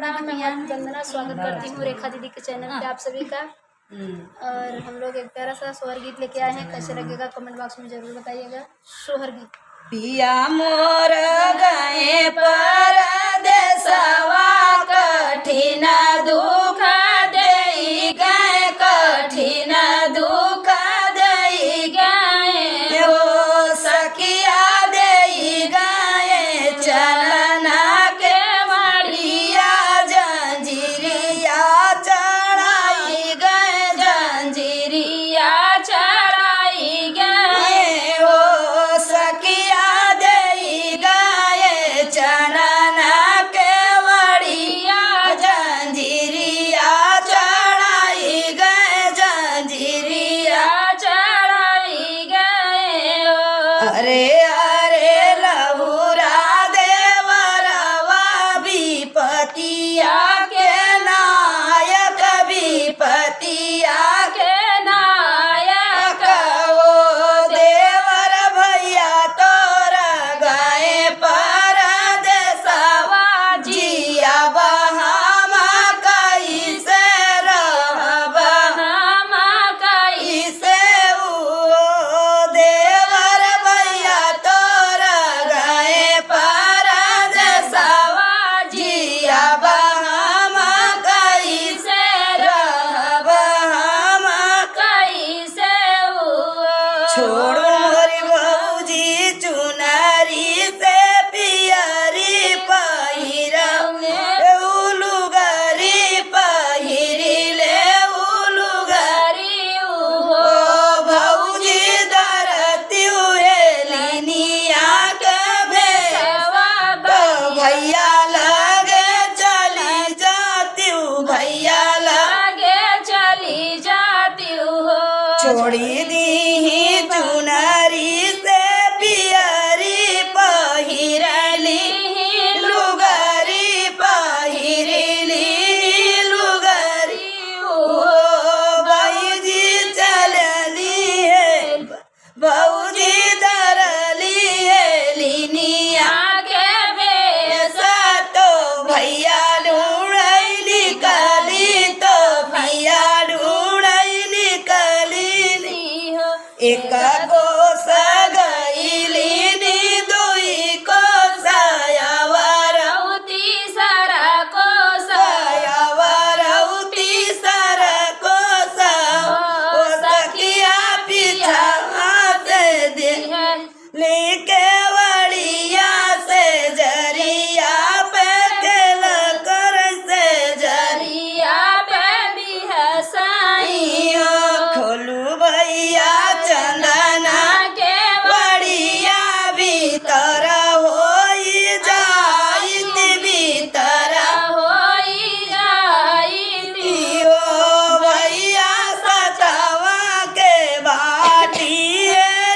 प्रणाम। मैं वंदना स्वागत करती हूँ रेखा दीदी के चैनल पे आप सभी का। और हम लोग एक प्यारा सा सोहर गीत लेके आए हैं, कैसे लगेगा कमेंट बॉक्स में जरूर बताइएगा। सोहर गीत। पिया मोर गए परदेसवा कठिन दुख देई गए, कठिन दुख देई गए हो सखिया देई गए चरण के मड़िया जंजीरिया चढ़ाई गए, जंजीरिया चढ़ाई गए हो सखिया देई गए चरण के मड़िया जंजीरिया चढ़ाई गए, जंजीरिया चढ़ाई गए हो। अरे अरे लहुरा देवरवा विपतिया के नायक, विपतिया के नायक ओ देवर भैया तोरा गए परदेसवा जिया हम कैसे रहब, हम कैसे ओ देवर भैया तोरा गए परदेसवा जिया हम कैसे रहब, हम कैसे छोड़ो मोरी भौजी चुनरी से पियरी पहिरौने उलुगरी पहिरी ले उलुगरी ओ भौजी धरती हेलिनिया के भेसवा तो भैया लगे चली जाती, भैया लगे चली जाती हो। छोड़ी दी चुनरी से पियरी पहिरली लुगरी पहिरली लुगरी ओ भौजी चलली है, भौजी धरली है लिनिया के बेस तो भैया ढूंढली कली, तो भैया ढूंढली कली एक कोस गईली नी दुई कोस यावरौती सारा कोस, यावरौती सारा कोस ओ सखिया पीछा से दे लेके वड़िया से जरिया पे खेल कर से जरिया पे भी हसाई हो। खोलू भैया चंदना के बड़िया भीतर होई जाइत, भीतर होई जाइत हो भैया सतवा के बाटी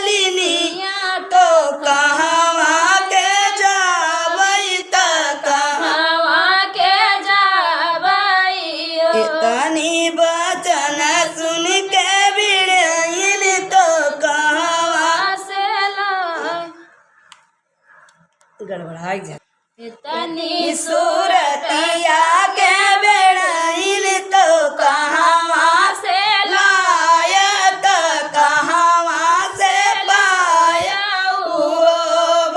लिनिया तो कहवा के जाबई त कहवा के जाबई हो। इतनी बचन सुन के बिड़ाइल तो कहवा से गड़बड़ाई जा। इतनी सूरतिया के बेड़ाइल तो कहवा से लाया, तो कहवा से पाया ओ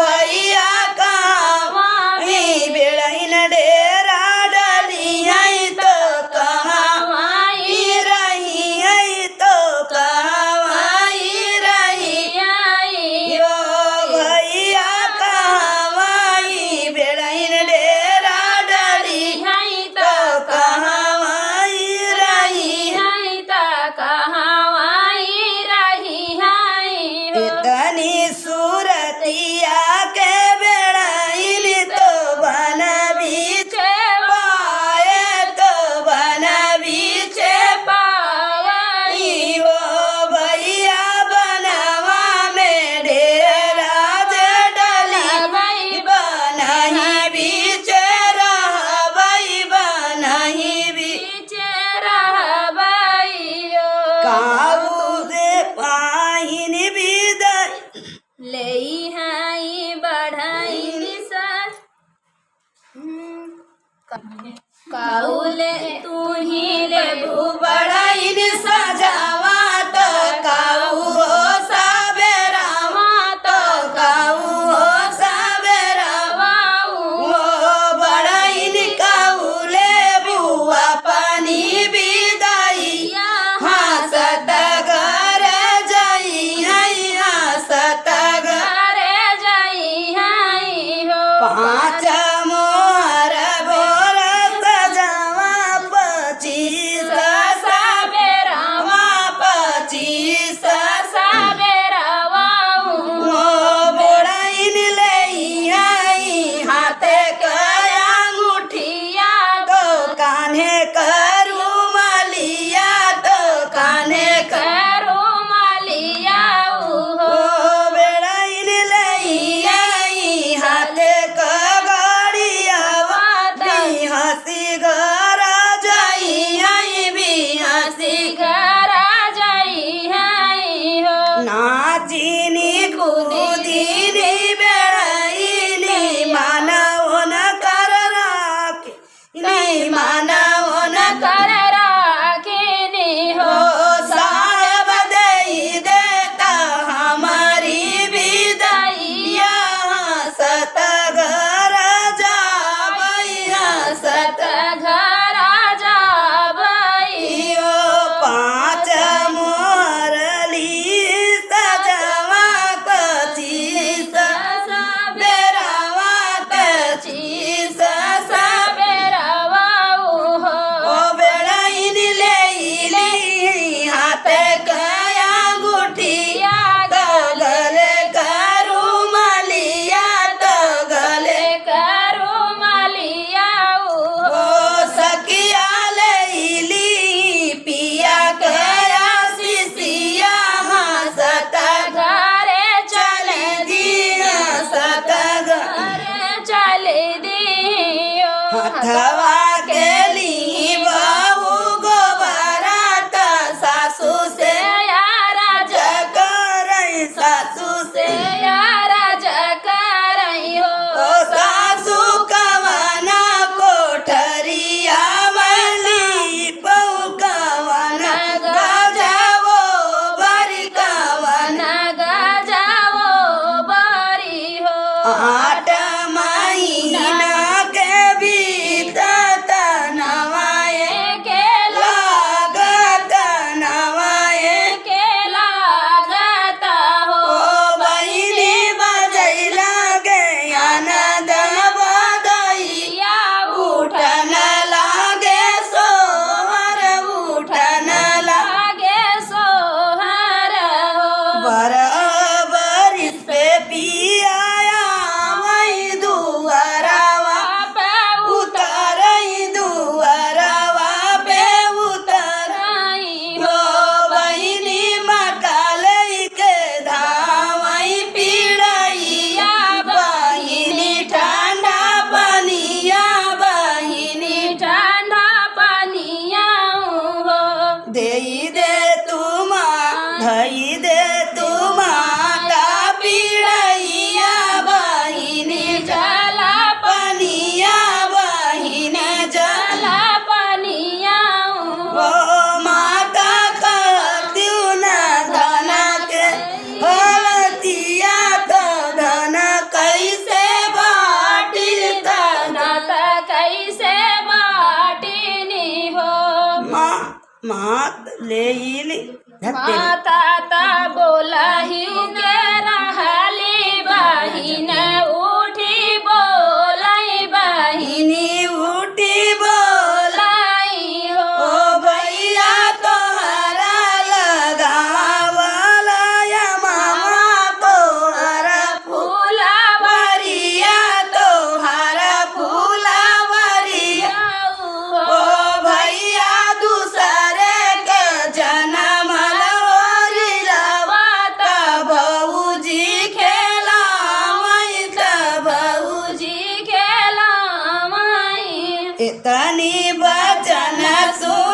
भैया कहवा ही बेड़ाइल डेरा डली है तो कहवा ही रही है, तो कहवा ही रही है ओ भैया कहवा ही काउले तू ही ले बड़ाइन सजावा तो काऊ हो सबेरावा तो काऊ हो सबेरावा ओ बड़ाइन काऊले बुआ पानी बिदाइया हंसत घर जाई हंसत घर जाई हाई हो पाँच मोहर बोर सजावा 25 सबेरावा 25 सबेरावा ओ बड़ाइन ले आई हाथे कया अंगूठिया तो कान्हे करू मलिया तो कान्हे करो मालिया हो ओ बड़ाइन ले आई हाथे कगड़िया भी हंसी घर जाई आई भी हंसी घर जाई हाई हो नाचिनी कूदिनी बेड़ाइनी मानव न कर राखी नहीं मानव न कर राखिनी हो ओ साहेब दे देता हमारी विदाइया सत घर जाबैया सत घर जाबई ओ 5 मोरली सजावा 25 बेरावा 25 सबेरावा हो ओ बेड़ाइन ले हाथे कया अंगूठिया तो गले करू मलिया तो गले करो मालिया हो ओ सखिया ले पिया कया सिसिया हंसत घरे चले दिया सत घरे चले दियो हथवा के ली बहू गोबरात सासू से यारा जकरई सासू से यारा जकरई हो ओ सासू कवना कोठरिया मली पऊ कवना गजावो बरी कवना नग जाओ बरी हो आठ महीना के बीतत नवाए के लागत नवाए के लागता हो ओ बहिनी बजैला ज्ञान बदई या उठन लागे सोहर उठन लागे सोहर हो बराबर पे पियाया वही दुआरावा पे उतरई दुआरावा पे उतरई हो बहिनी मकालई के धावई पीड़ैया बहिनी ठंडा पनिया बहिनी ठंडा पानिया हो देई दे तुमा धई दे तुमा का पीड़ैया बहिनी जला पनिया बहिन जल जला पानिया ओ माता कहत्यू न धन के हलतिया तो धन कैसे बाटी तन नात कैसे बाटिनी हो मात ले माता ता बोलही के रहली बहिन उठी बोलाई बहिनी उठी बोलाई बोलाई हो ओ भैया तोहरा लगावला या मामा तोहरा फूलवरिया तोहरा फूलवरिया ओ भैया दूसरे के जन्म लोरिलवा तब भौजी खेलावई तब भौजी खेला माई इतनी बचन सुन